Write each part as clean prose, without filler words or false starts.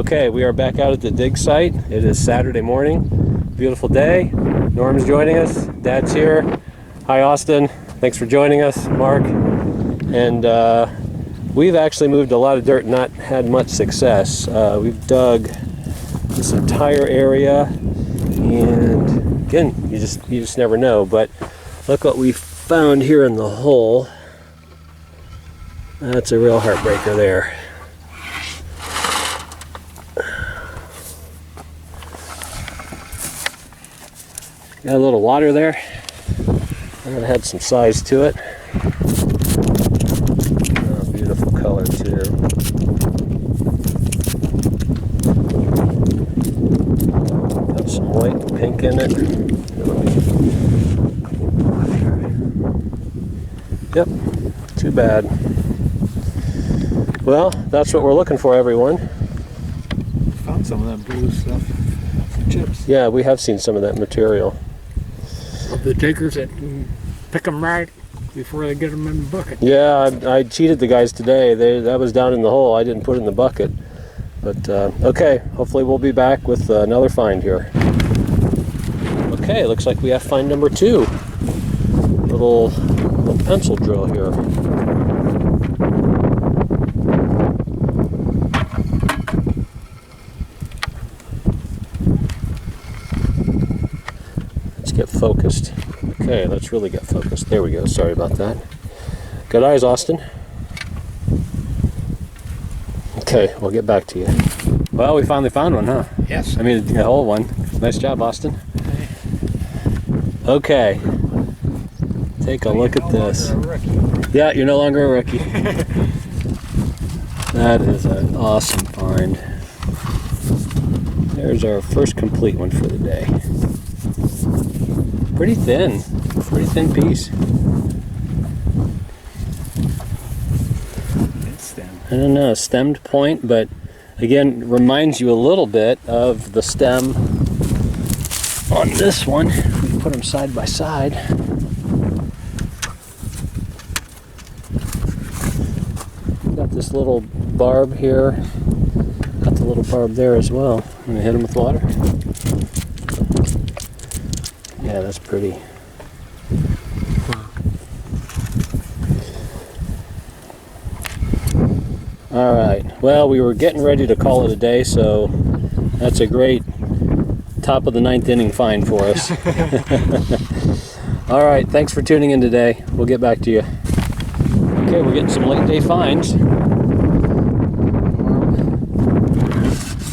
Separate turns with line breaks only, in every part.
Okay, we are back out at the dig site. It is Saturday morning. Beautiful day. Norm's joining us. Dad's here. Hi, Austin. Thanks for joining us, Mark. And we've actually moved a lot of dirt and not had much success. We've dug this entire area, and again, you just never know. But look what we found here in the hole. That's a real heartbreaker there. Got a little water there. And it had some size to it. Oh, beautiful color too. Got some white and pink in it. Yep, too bad. Well, that's what we're looking for, everyone.
Found some of that blue stuff. Chips.
Yeah, we have seen some of that material.
The takers that pick them right before they get them in the bucket.
Yeah, I cheated the guys today. That was down in the hole. I didn't put it in the bucket. But okay, hopefully we'll be back with another find here. Okay, looks like we have find number 2. Little pencil drill here. Get focused. Okay, let's really get focused. There we go. Sorry about that. Good eyes, Austin. Okay, we'll get back to you. Well, we finally found one, huh?
Yes.
I mean, a whole one. Nice job, Austin. Okay. Take a look at this. Yeah, you're no longer a rookie. That is an awesome find. There's our first complete one for the day. Pretty thin piece.
It's stem.
I don't know, stemmed point, but again, reminds you a little bit of the stem on this one. If we put them side by side. Got this little barb here. Got the little barb there as well. I'm gonna hit them with water. Yeah, that's pretty. All right, well, we were getting ready to call it a day, so that's a great top of the 9th inning find for us. All right, thanks for tuning in today. We'll get back to you. Okay, we're getting some late day finds.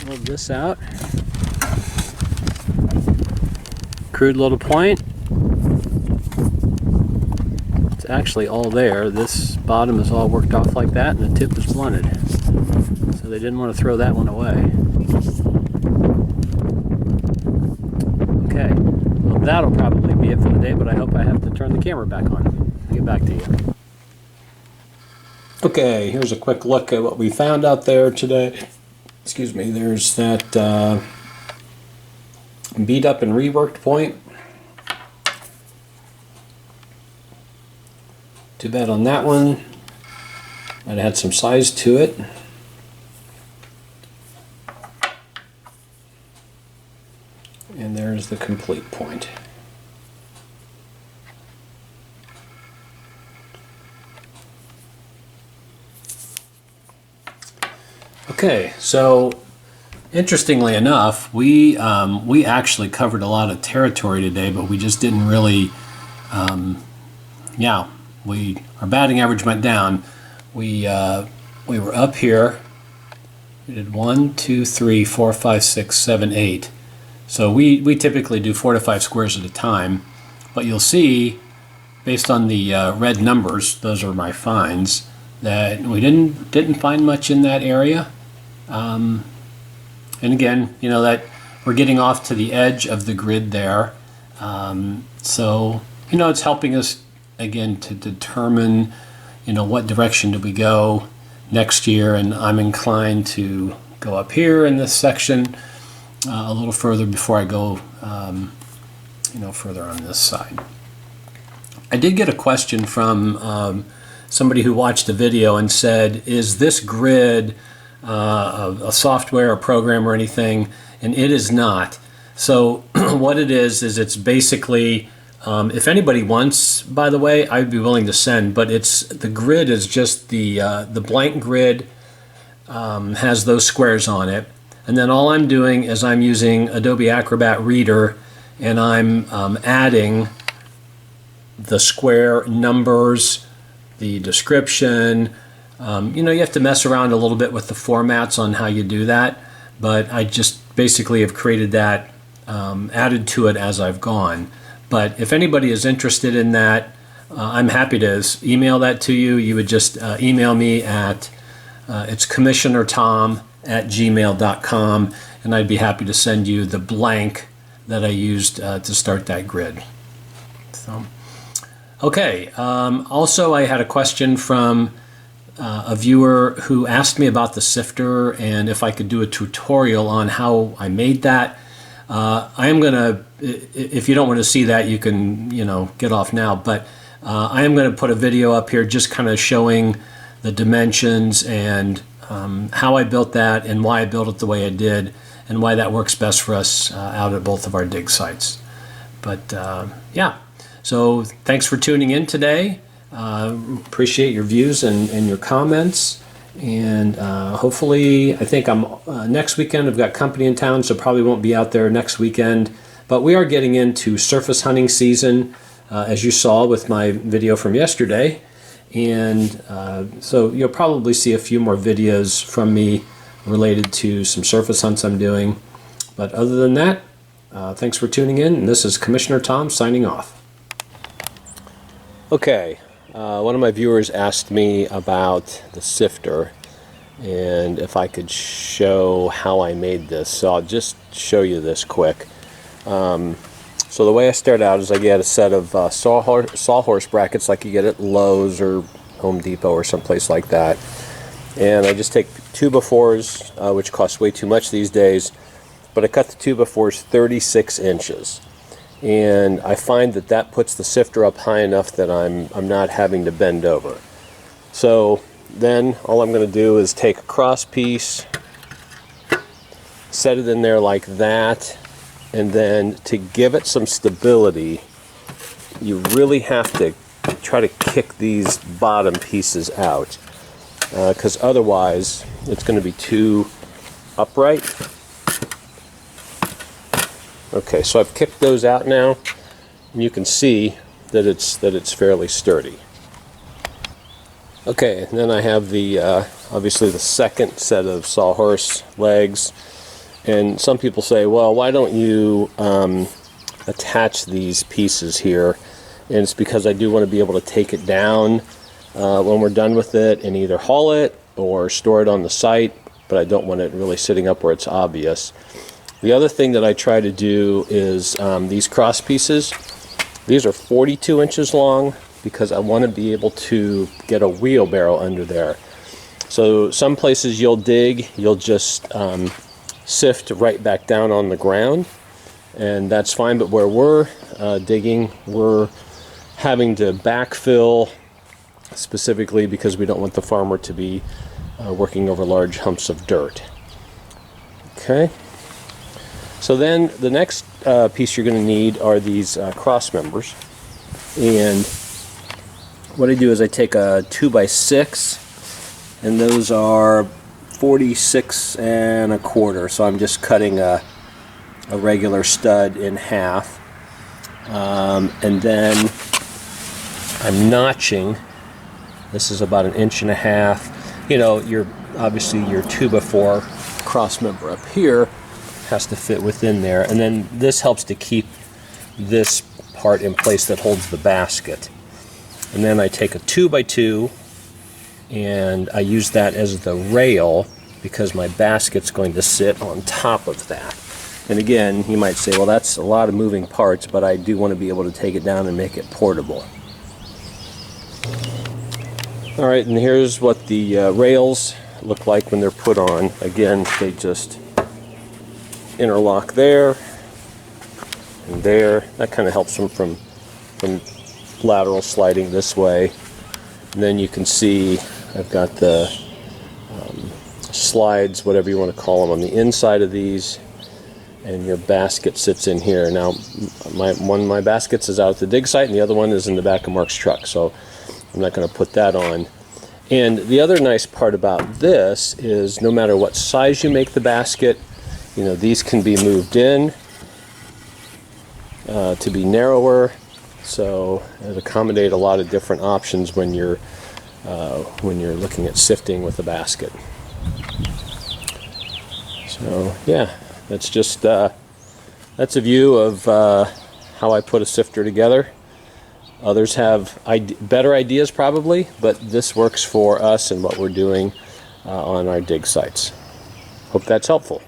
Move this out. Crude little point. It's actually all there. This bottom is all worked off like that, and the tip is blunted. So they didn't want to throw that one away. Okay, well, that'll probably be it for the day, but I hope I have to turn the camera back on. I'll get back to you. Okay, here's a quick look at what we found out there today. Excuse me, there's that beat up and reworked point. Too bad on that one. It had some size to it. And there's the complete point. Okay, so interestingly enough, we actually covered a lot of territory today, but we just didn't really, our batting average went down. We were up here. We did 1, 2, 3, 4, 5, 6, 7, 8. So we typically do 4 to 5 squares at a time, but you'll see, based on the red numbers, those are my finds, that we didn't find much in that area. And again, you know, that we're getting off to the edge of the grid there. So, you know, it's helping us, again, to determine, you know, what direction do we go next year. And I'm inclined to go up here in this section a little further before I go, you know, further on this side. I did get a question from somebody who watched the video and said, is this grid a software, a program, or anything, and it is not. So what it is it's basically, if anybody wants, by the way, I'd be willing to send, but the grid is just the blank grid, has those squares on it. And then all I'm doing is I'm using Adobe Acrobat Reader, and I'm adding the square numbers, the description. You have to mess around a little bit with the formats on how you do that, but I just basically have created that, added to it as I've gone. But if anybody is interested in that, I'm happy to email that to you. You would just email me at it's commissionertom@gmail.com, and I'd be happy to send you the blank that I used to start that grid. So, okay. Also, I had a question from a viewer who asked me about the sifter and if I could do a tutorial on how I made that. I am going to, if you don't want to see that, you can, get off now, but I am going to put a video up here just kind of showing the dimensions and how I built that and why I built it the way I did and why that works best for us out at both of our dig sites. But yeah, so thanks for tuning in today. Appreciate your views and your comments. And hopefully, I think I'm next weekend I've got company in town, so probably won't be out there next weekend. But we are getting into surface hunting season, as you saw with my video from yesterday. And so you'll probably see a few more videos from me related to some surface hunts I'm doing. But other than that, thanks for tuning in. And this is Commissioner Tom signing off. Okay. One of my viewers asked me about the sifter and if I could show how I made this. So I'll just show you this quick. So the way I start out is I get a set of sawhorse brackets like you get at Lowe's or Home Depot or someplace like that. And I just take 2x4s, which cost way too much these days, but I cut the 2x4s 36 inches. And I find that puts the sifter up high enough that I'm not having to bend over. So then all I'm going to do is take a cross piece, set it in there like that, and then to give it some stability, you really have to try to kick these bottom pieces out, because otherwise it's going to be too upright. Okay, so I've kicked those out now, and you can see that it's fairly sturdy. Okay, and then I have the obviously the second set of sawhorse legs, and some people say, well, why don't you attach these pieces here? And it's because I do want to be able to take it down when we're done with it and either haul it or store it on the site, but I don't want it really sitting up where it's obvious. The other thing that I try to do is these cross pieces. These are 42 inches long because I want to be able to get a wheelbarrow under there. So some places you'll dig, you'll just sift right back down on the ground, and that's fine, but where we're digging, we're having to backfill specifically because we don't want the farmer to be working over large humps of dirt. Okay. So then the next piece you're going to need are these cross members, and what I do is I take a 2x6, and those are 46 1/4. So I'm just cutting a regular stud in half, and then I'm notching. This is about 1.5 inches. Your obviously your 2x4 cross member up here has to fit within there, and then this helps to keep this part in place that holds the basket. And then I take a 2x2 and I use that as the rail because my basket's going to sit on top of that. And again, you might say, well, that's a lot of moving parts, but I do want to be able to take it down and make it portable. Alright, and here's what the rails look like when they're put on. Again, they just interlock there and there. That kind of helps them from lateral sliding this way. And then you can see I've got the slides, whatever you want to call them, on the inside of these, and your basket sits in here. Now, one of my baskets is out at the dig site, and the other one is in the back of Mark's truck, so I'm not going to put that on. And the other nice part about this is no matter what size you make the basket, you know, these can be moved in to be narrower, so it accommodate a lot of different options when you're looking at sifting with a basket. So yeah, that's just that's a view of how I put a sifter together. Others have better ideas probably, but this works for us and what we're doing on our dig sites. Hope that's helpful.